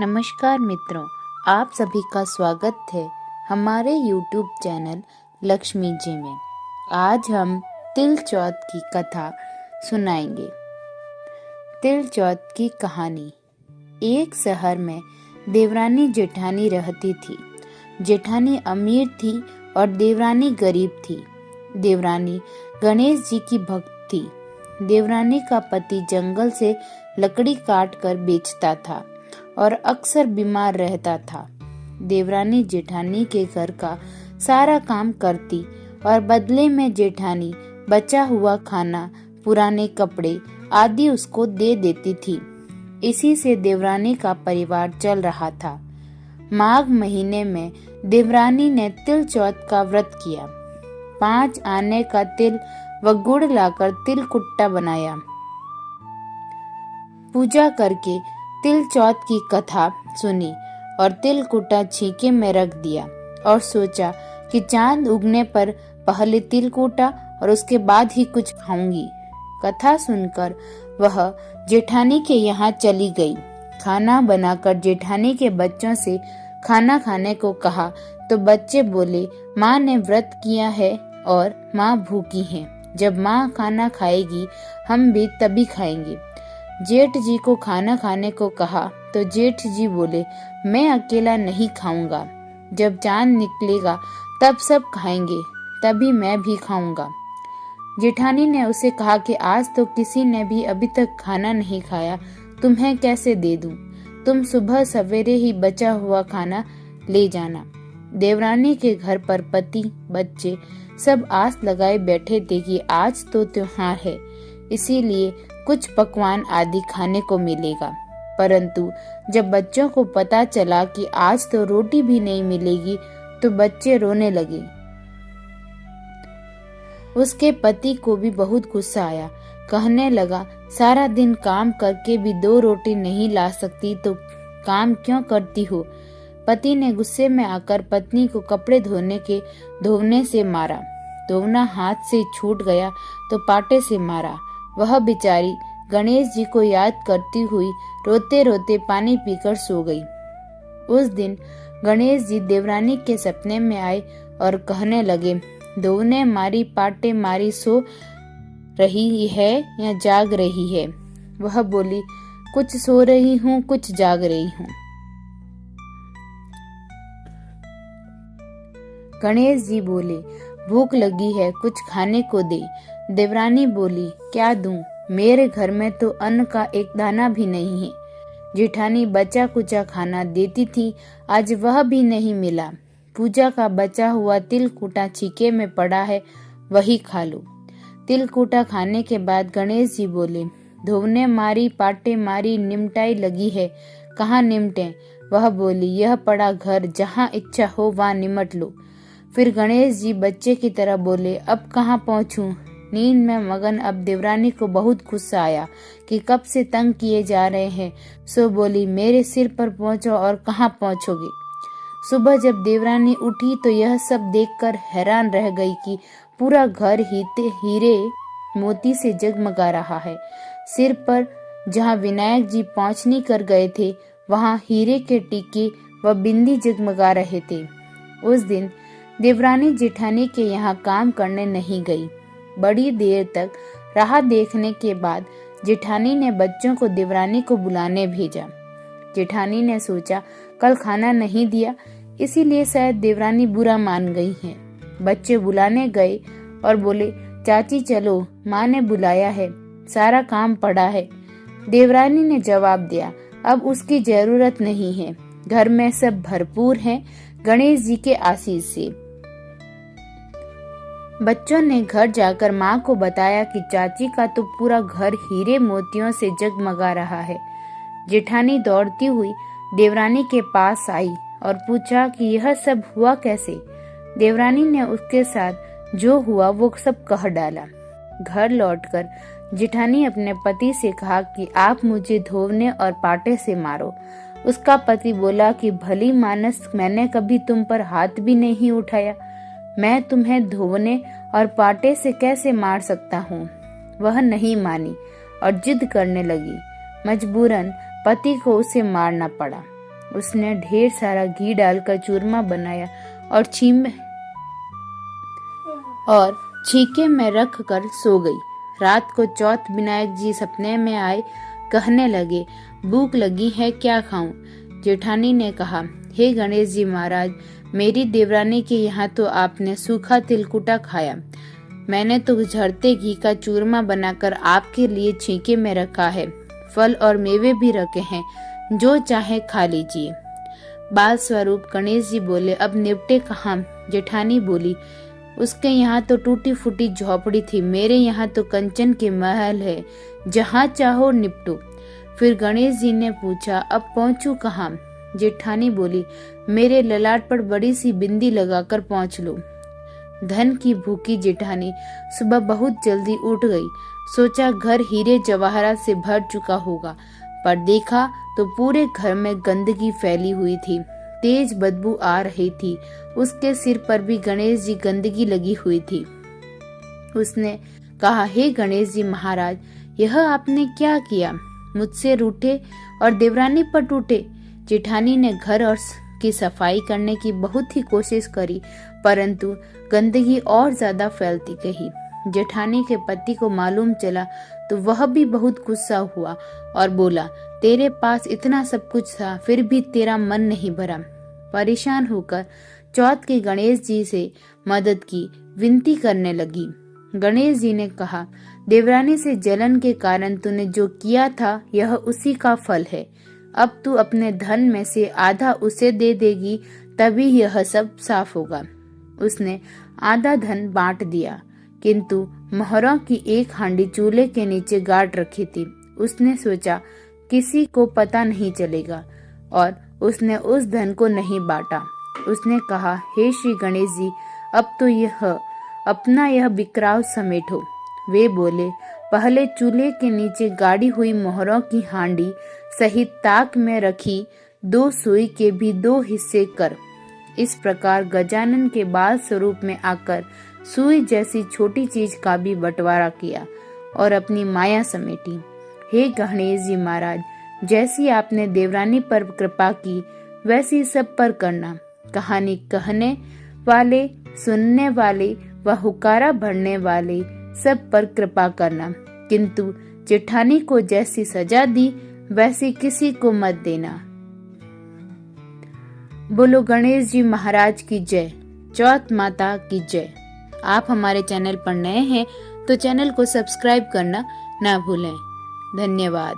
नमस्कार मित्रों, आप सभी का स्वागत है हमारे YouTube चैनल लक्ष्मी जी में। आज हम तिल चौथ की कथा सुनाएंगे। तिल चौथ की कहानी। एक शहर में देवरानी जेठानी रहती थी। जेठानी अमीर थी और देवरानी गरीब थी। देवरानी गणेश जी की भक्त थी। देवरानी का पति जंगल से लकड़ी काट कर बेचता था और अक्सर बीमार रहता था। देवरानी जेठानी के घर का सारा काम करती और बदले में जेठानी बचा हुआ खाना, पुराने कपड़े आदि उसको दे देती थी। इसी से देवरानी का परिवार चल रहा था। माघ महीने में देवरानी ने तिल चौथ का व्रत किया। 5 आने का तिल व गुड़ लाकर तिल कुट्टा बनाया। पूजा करके तिल चौथ की कथा सुनी और तिल कुट्टा छीके में रख दिया और सोचा कि चांद उगने पर पहले तिल कुट्टा और उसके बाद ही कुछ खाऊंगी। कथा सुनकर वह जेठानी के यहाँ चली गई। खाना बनाकर जेठानी के बच्चों से खाना खाने को कहा तो बच्चे बोले, माँ ने व्रत किया है और माँ भूखी है। जब माँ खाना खाएगी हम भी तभी खाएंगे। जेठ जी को खाना खाने को कहा तो जेठ जी बोले, मैं अकेला नहीं खाऊंगा। जब चांद निकलेगा तब सब खाएंगे, तभी मैं भी खाऊंगा। जेठानी ने उसे कहा कि आज तो किसी ने भी अभी तक खाना नहीं खाया, तुम्हें कैसे दे दूं? तुम सुबह सवेरे ही बचा हुआ खाना ले जाना। देवरानी के घर पर पति बच्चे सब आस लगाए बैठे थे कि आज तो त्योहार है, इसीलिए कुछ पकवान आदि खाने को मिलेगा। परंतु जब बच्चों को पता चला कि आज तो रोटी भी नहीं मिलेगी तो बच्चे रोने लगे। उसके पति को भी बहुत गुस्सा आया। कहने लगा, सारा दिन काम करके भी 2 रोटी नहीं ला सकती तो काम क्यों करती हो? पति ने गुस्से में आकर पत्नी को कपड़े धोने से मारा। धोना हाथ से छूट गया तो पाटे से मारा। वह बेचारी गणेश जी को याद करती हुई रोते रोते पानी पीकर सो गई। उस दिन गणेश जी देवरानी के सपने में आए और कहने लगे, दोने मारी पाटे मारी, सो रही है या जाग रही है? वह बोली, कुछ सो रही हूँ, कुछ जाग रही हूँ। गणेश जी बोले, भूख लगी है, कुछ खाने को दे। देवरानी बोली, क्या दूं? मेरे घर में तो अन्न का एक दाना भी नहीं है। जेठानी बचा कुचा खाना देती थी, आज वह भी नहीं मिला। पूजा का बचा हुआ तिल कूटा छीके में पड़ा है, वही खा लो। तिल कूटा खाने के बाद गणेश जी बोले, धोने मारी पाटे मारी, निमटाई लगी है, कहाँ निमटे? वह बोली, यह पड़ा घर, जहाँ इच्छा हो वहाँ निमट लो। फिर गणेश जी बच्चे की तरह बोले, अब कहाँ पहुँचूं? नींद में मगन अब देवरानी को बहुत गुस्सा आया कि कब से तंग किए जा रहे हैं, सो बोली, मेरे सिर पर पहुँचो और कहाँ पहुँचोगे? सुबह जब देवरानी उठी तो यह सब देखकर हैरान रह गई कि पूरा घर हीरे मोती से जगमगा रहा है। सिर पर जहाँ विनायक जी पहुँचनी कर गए थे वहाँ हीरे के टीके व बिंदी जगमगा रहे थे। उस दिन देवरानी जेठानी के यहाँ काम करने नहीं गई। बड़ी देर तक राह देखने के बाद जेठानी ने बच्चों को देवरानी को बुलाने भेजा। जेठानी ने सोचा, कल खाना नहीं दिया, इसीलिए शायद देवरानी बुरा मान गई है। बच्चे बुलाने गए और बोले, चाची चलो, माँ ने बुलाया है, सारा काम पड़ा है। देवरानी ने जवाब दिया, अब उसकी जरूरत नहीं है, घर में सब भरपूर हैं, गणेश जी के आशीष से। बच्चों ने घर जाकर माँ को बताया कि चाची का तो पूरा घर हीरे मोतियों से जगमगा रहा है। जेठानी दौड़ती हुई देवरानी के पास आई और पूछा कि यह सब हुआ कैसे। देवरानी ने उसके साथ जो हुआ वो सब कह डाला। घर लौटकर जेठानी अपने पति से कहा कि आप मुझे धोने और पाटे से मारो। उसका पति बोला कि भली मानस, मैंने कभी तुम पर हाथ भी नहीं उठाया, मैं तुम्हें धोने और पाटे से कैसे मार सकता हूँ? वह नहीं मानी और जिद करने लगी। मजबूरन पति को उसे मारना पड़ा। उसने ढेर सारा घी डालकर चूरमा बनाया और छीके में रख कर सो गई। रात को चौथ विनायक जी सपने में आए, कहने लगे, भूख लगी है, क्या खाऊं? जेठानी ने कहा, हे गणेश जी महाराज, मेरी देवरानी के यहाँ तो आपने सूखा तिलकुटा खाया, मैंने तो झरते घी का चूरमा बनाकर आपके लिए छीके में रखा है, फल और मेवे भी रखे हैं, जो चाहे खा लीजिए। बाल स्वरूप गणेश जी बोले, अब निपटे कहाँ? जेठानी बोली, उसके यहाँ तो टूटी फूटी झोपड़ी थी, मेरे यहाँ तो कंचन के महल है, जहाँ चाहो निपटो। फिर गणेश जी ने पूछा, अब पहुँचू कहाँ? जेठानी बोली, मेरे ललाट पर बड़ी सी बिंदी लगाकर पहुँच लो। धन की भूखी जेठानी सुबह बहुत जल्दी उठ गई। सोचा घर हीरे जवाहरात से भर चुका होगा, पर देखा तो पूरे घर में गंदगी फैली हुई थी, तेज बदबू आ रही थी। उसके सिर पर भी गणेश जी गंदगी लगी हुई थी। उसने कहा, हे गणेश जी महाराज, यह आपने क्या किया? मुझसे रूठे और देवरानी पर टूटे। जेठानी ने घर और की सफाई करने की बहुत ही कोशिश करी, परंतु गंदगी और ज्यादा फैलती गई। जेठानी के पति को मालूम चला तो वह भी बहुत गुस्सा हुआ और बोला, तेरे पास इतना सब कुछ था, फिर भी तेरा मन नहीं भरा। परेशान होकर चौथ के गणेश जी से मदद की विनती करने लगी। गणेश जी ने कहा, देवरानी से जलन के कारण तूने जो किया था, यह उसी का फल है। अब तू अपने धन में से आधा उसे दे देगी, तभी यह सब साफ होगा। उसने आधा धन बांट दिया, किंतु मोहरों की एक हांडी चूल्हे के नीचे गाड़ रखी थी। उसने सोचा किसी को पता नहीं चलेगा, और उसने उस धन को नहीं बांटा। उसने कहा, हे श्री गणेश जी, अब तो यह अपना यह बिखराव समेटो। वे बोले, पहले चूल्हे के नीचे गाड़ी हुई मोहरों की हांडी सहित ताक में रखी 2 सुई के भी 2 हिस्से कर। इस प्रकार गजानन के बाल स्वरूप में आकर सुई जैसी छोटी चीज का भी बंटवारा किया और अपनी माया समेटी। हे गणेश जी महाराज, जैसी आपने देवरानी पर कृपा की, वैसी सब पर करना। कहानी कहने वाले, सुनने वाले व हुकारा भरने वाले सब पर कृपा करना, किंतु जेठानी को जैसी सजा दी, वैसी किसी को मत देना। बोलो गणेश जी महाराज की जय, चौथ माता की जय। आप हमारे चैनल पर नए हैं तो चैनल को सब्सक्राइब करना ना भूलें। धन्यवाद।